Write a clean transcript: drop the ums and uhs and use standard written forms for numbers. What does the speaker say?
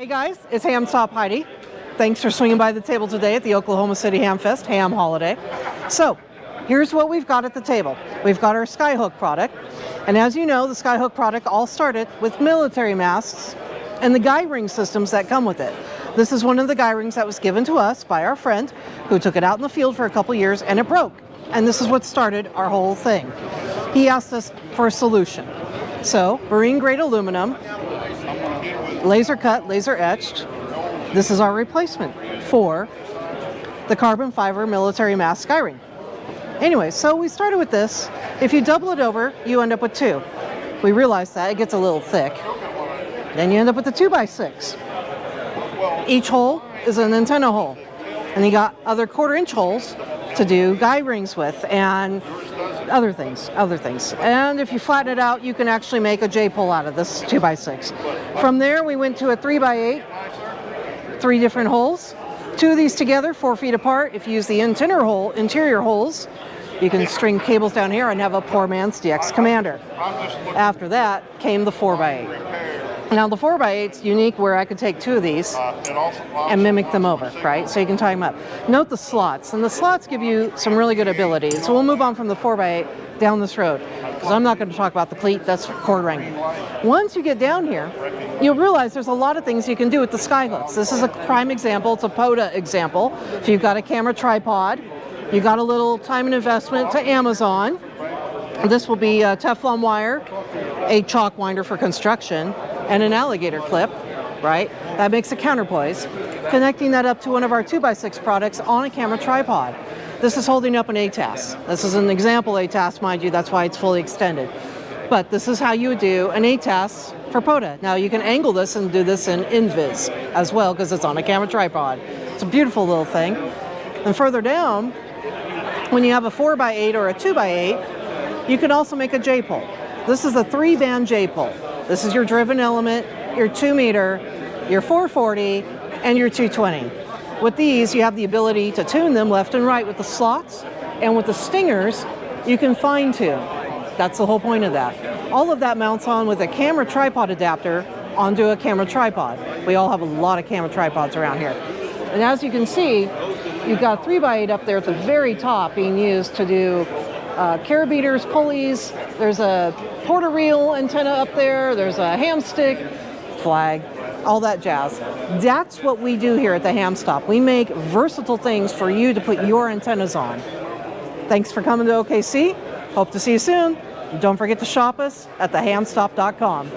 Hey guys, it's HamStop Heidi. Thanks for swinging by the table today at the Oklahoma City HamFest, Ham Holiday. So, here's what we've got at the table. We've got our SkyHook product, and as you know, the SkyHook product all started with military masts and the guy ring systems that come with it. This is one of the guy rings that was given to us by our friend who took it out in the field for a couple years and it broke. And this is what started our whole thing. He asked us for a solution. So, marine grade aluminum, laser cut, laser etched. This is our replacement for the carbon fiber military mast sky ring. Anyway, so we started with this. If you double it over, you end up with two. We realized that it gets a little thick. Then you end up with a 2x6. Each hole is an antenna hole. And you got other 1/4 inch holes to do guy rings with and other things. And if you flatten it out, you can actually make a J-pole out of this 2x6. From there, we went to a 3x8, 3 different holes. 2 of these together, 4 feet apart. If you use the interior holes, you can string cables down here and have a poor man's DX Commander. After that came the 4x8. Now the 4x8's unique where I could take 2 of these and mimic them over, right? So you can tie them up. Note the slots, and the slots give you some really good ability. So we'll move on from the 4x8 down this road, because I'm not going to talk about the cleat, that's cord wrangling. Once you get down here, you'll realize there's a lot of things you can do with the SkyHooks. This is a prime example, it's a POTA example. If you've got a camera tripod, you got a little time and investment to Amazon. This will be a Teflon wire, a chalk winder for construction, and an alligator clip, right? That makes a counterpoise. Connecting that up to one of our 2x6 products on a camera tripod. This is holding up an ATAS. This is an example ATAS, mind you, that's why it's fully extended. But this is how you would do an ATAS for POTA. Now you can angle this and do this in invis as well, because it's on a camera tripod. It's a beautiful little thing. And further down, when you have a 4x8 or a 2x8, you can also make a J-pole. This is a 3-band J-pole. This is your driven element, your 2 meter, your 440, and your 220. With these, you have the ability to tune them left and right with the slots, and with the stingers, you can fine tune. That's the whole point of that. All of that mounts on with a camera tripod adapter onto a camera tripod. We all have a lot of camera tripods around here. And as you can see, you've got 3x8 up there at the very top being used to do carabiners, pulleys. There's a porter reel antenna up there. There's a ham stick, flag, all that jazz. That's what we do here at the HamStop. We make versatile things for you to put your antennas on. Thanks for coming to OKC. Hope to see you soon. Don't forget to shop us at thehamstop.com.